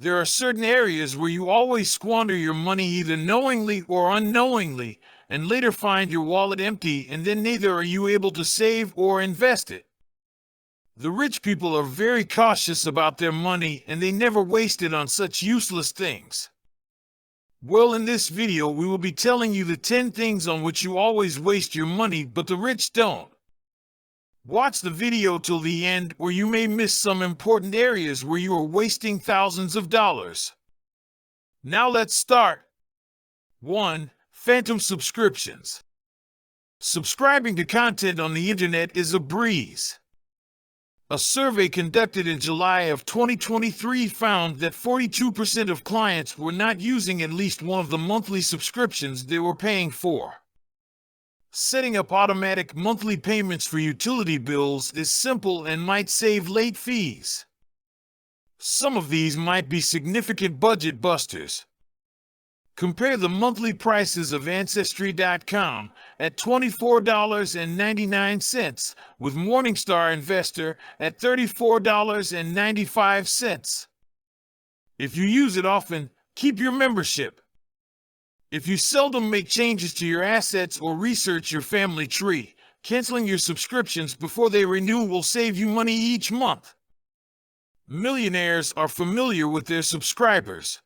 There are certain areas where you always squander your money either knowingly or unknowingly, and later find your wallet empty, and then neither are you able to save or invest it. The rich people are very cautious about their money, and they never waste it on such useless things. Well, in this video, we will be telling you the 10 things on which you always waste your money, but the rich don't. Watch the video till the end, or you may miss some important areas where you are wasting thousands of dollars. Now let's start. 1. Phantom subscriptions. Subscribing to content on the internet is a breeze. A survey conducted in July of 2023 found that 42% of clients were not using at least one of the monthly subscriptions they were paying for. Setting up automatic monthly payments for utility bills is simple and might save late fees. Some of these might be significant budget busters. Compare the monthly prices of Ancestry.com at $24.99 with Morningstar Investor at $34.95. If you use it often, keep your membership. If you seldom make changes to your assets or research your family tree, canceling your subscriptions before they renew will save you money each month. Millionaires are familiar with their subscribers.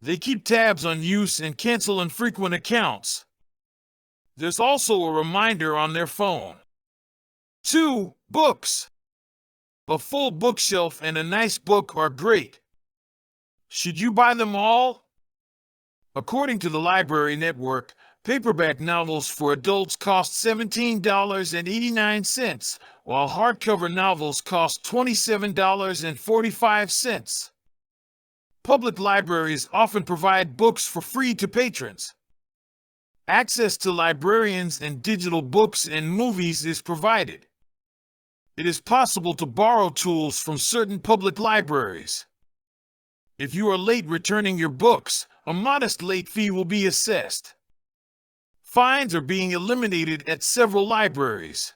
They keep tabs on use and cancel infrequent accounts. There's also a reminder on their phone. 2. Books. A full bookshelf and a nice book are great. Should you buy them all? According to the Library Network, paperback novels for adults cost $17.89, while hardcover novels cost $27.45. Public libraries often provide books for free to patrons. Access to librarians and digital books and movies is provided. It is possible to borrow tools from certain public libraries. If you are late returning your books, a modest late fee will be assessed. Fines are being eliminated at several libraries.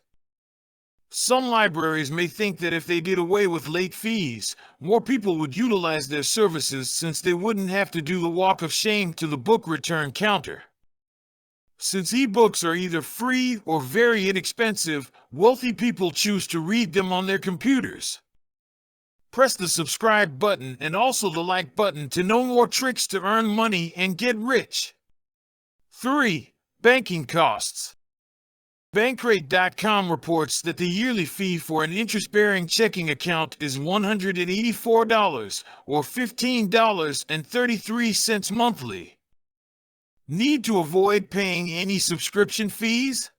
Some libraries may think that if they did away with late fees, more people would utilize their services since they wouldn't have to do the walk of shame to the book return counter. Since e-books are either free or very inexpensive, wealthy people choose to read them on their computers. Press the subscribe button and also the like button to know more tricks to earn money and get rich. 3. Banking costs. Bankrate.com reports that the yearly fee for an interest-bearing checking account is $184 or $15.33 monthly. Need to avoid paying any subscription fees?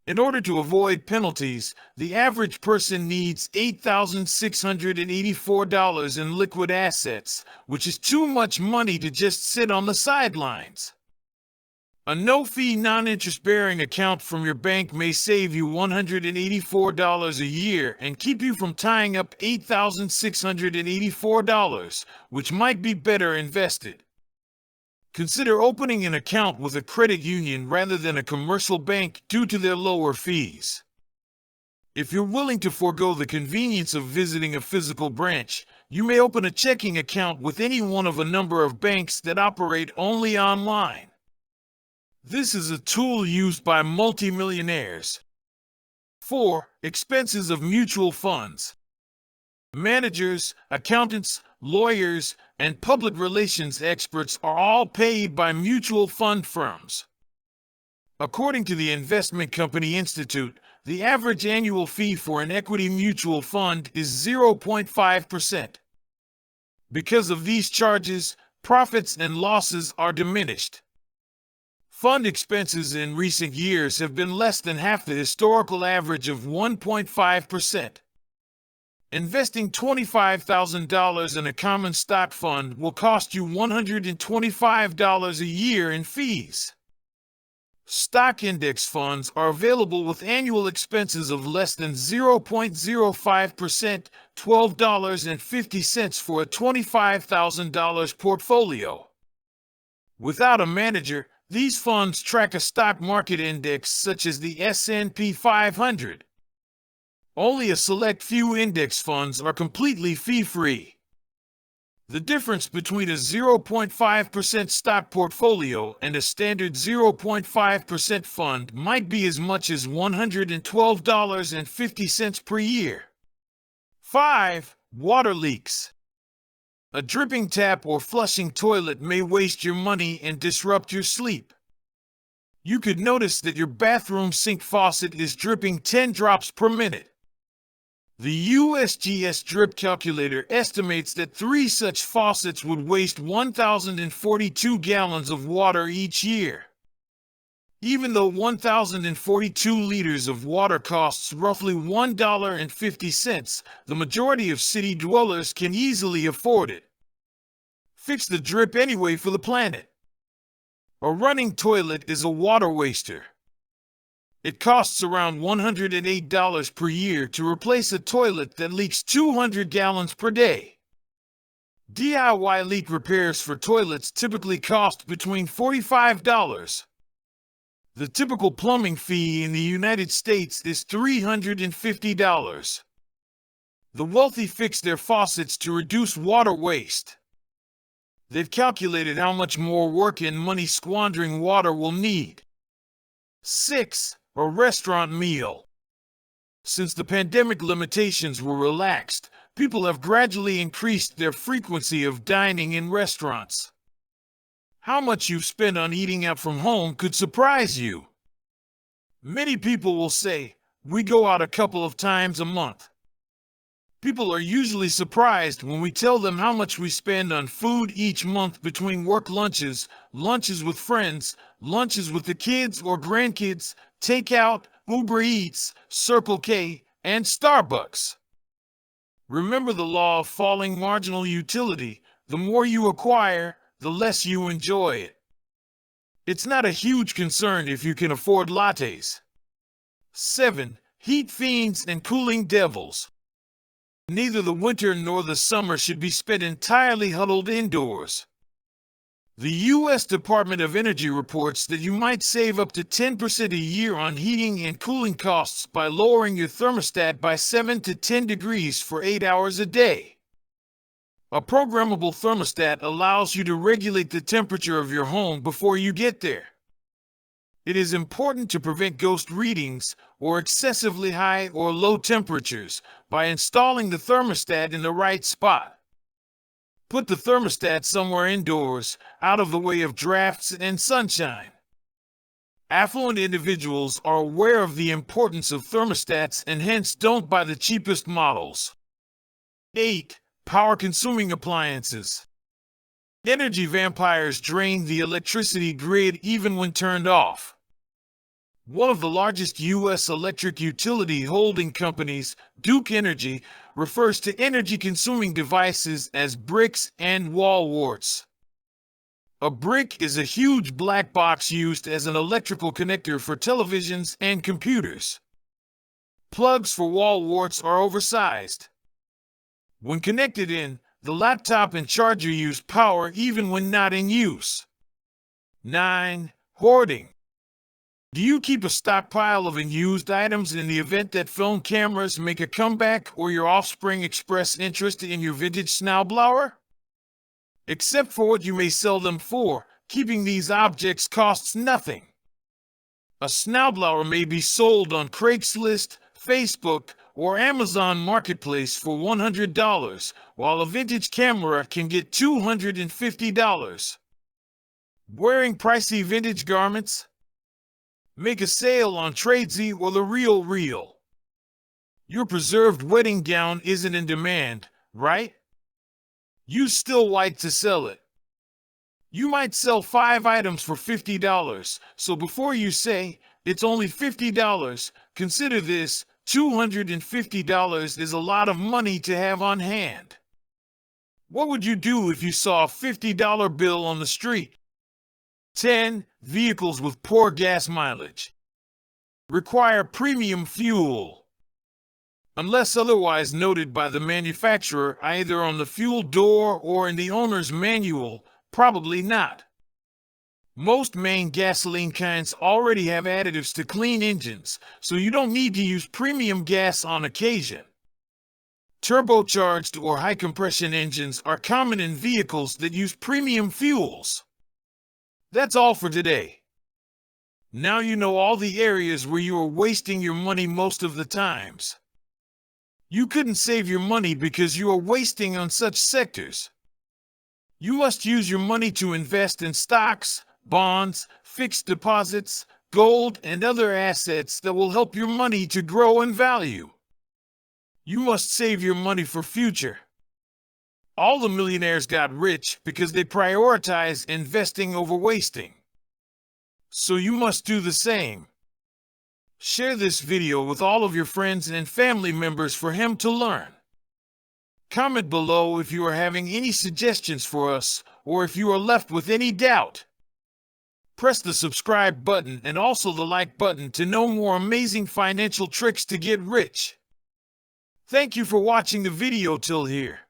In order to avoid penalties, the average person needs $8,684 in liquid assets, which is too much money to just sit on the sidelines. A no-fee non-interest-bearing account from your bank may save you $184 a year and keep you from tying up $8,684, which might be better invested. Consider opening an account with a credit union rather than a commercial bank due to their lower fees. If you're willing to forego the convenience of visiting a physical branch, you may open a checking account with any one of a number of banks that operate only online. This is a tool used by multimillionaires. 4. Expenses of mutual funds. Managers, accountants, lawyers, and public relations experts are all paid by mutual fund firms. According to the Investment Company Institute, the average annual fee for an equity mutual fund is 0.5%. Because of these charges, profits and losses are diminished. Fund expenses in recent years have been less than half the historical average of 1.5%. Investing $25,000 in a common stock fund will cost you $125 a year in fees. Stock index funds are available with annual expenses of less than 0.05%, $12.50 for a $25,000 portfolio. Without a manager, these funds track a stock market index such as the S&P 500. Only a select few index funds are completely fee-free. The difference between a 0.5% stock portfolio and a standard 0.5% fund might be as much as $112.50 per year. 5. Water leaks. A dripping tap or flushing toilet may waste your money and disrupt your sleep. You could notice that your bathroom sink faucet is dripping 10 drops per minute. The USGS drip calculator estimates that 3 such faucets would waste 1,042 gallons of water each year. Even though 1,042 liters of water costs roughly $1.50, the majority of city dwellers can easily afford it. Fix the drip anyway for the planet. A running toilet is a water waster. It costs around $108 per year to replace a toilet that leaks 200 gallons per day. DIY leak repairs for toilets typically cost between $45. The typical plumbing fee in the United States is $350. The wealthy fix their faucets to reduce water waste. They've calculated how much more work and money squandering water will need. 6. A restaurant meal. Since the pandemic limitations were relaxed, people have gradually increased their frequency of dining in restaurants. How much you've spent on eating out from home could surprise you. Many people will say, "We go out a couple of times a month." People are usually surprised when we tell them how much we spend on food each month between work lunches, lunches with friends, lunches with the kids or grandkids, takeout, Uber Eats, Circle K, and Starbucks. Remember the law of falling marginal utility: the more you acquire, the less you enjoy it. It's not a huge concern if you can afford lattes. 7. Heat fiends and cooling devils. Neither the winter nor the summer should be spent entirely huddled indoors. The U.S. Department of Energy reports that you might save up to 10% a year on heating and cooling costs by lowering your thermostat by 7 to 10 degrees for 8 hours a day. A programmable thermostat allows you to regulate the temperature of your home before you get there. It is important to prevent ghost readings or excessively high or low temperatures by installing the thermostat in the right spot. Put the thermostat somewhere indoors, out of the way of drafts and sunshine. Affluent individuals are aware of the importance of thermostats and hence don't buy the cheapest models. 8. Power-consuming appliances. Energy vampires drain the electricity grid even when turned off. One of the largest U.S. electric utility holding companies, Duke Energy, refers to energy-consuming devices as bricks and wall warts. A brick is a huge black box used as an electrical connector for televisions and computers. Plugs for wall warts are oversized. When connected in, the laptop and charger use power even when not in use. 9. Hoarding. Do you keep a stockpile of unused items in the event that film cameras make a comeback or your offspring express interest in your vintage snowblower? Except for what you may sell them for, keeping these objects costs nothing. A snowblower may be sold on Craigslist, Facebook, or Amazon Marketplace for $100, while a vintage camera can get $250. Wearing pricey vintage garments? Make a sale on Tradesy or The Real. Your preserved wedding gown isn't in demand, right? Use Still White to sell it. You might sell 5 items for $50, so before you say, "It's only $50, consider this: $250 is a lot of money to have on hand." What would you do if you saw a $50 bill on the street? 10. Vehicles with poor gas mileage. Require premium fuel. Unless otherwise noted by the manufacturer either on the fuel door or in the owner's manual, probably not. Most main gasoline kinds already have additives to clean engines, so you don't need to use premium gas on occasion. Turbocharged or high-compression engines are common in vehicles that use premium fuels. That's all for today. Now you know all the areas where you are wasting your money most of the times. You couldn't save your money because you are wasting on such sectors. You must use your money to invest in stocks, bonds, fixed deposits, gold, and other assets that will help your money to grow in value. You must save your money for future. All the millionaires got rich because they prioritized investing over wasting. So you must do the same. Share this video with all of your friends and family members for him to learn. Comment below if you are having any suggestions for us or if you are left with any doubt. Press the subscribe button and also the like button to know more amazing financial tricks to get rich. Thank you for watching the video till here.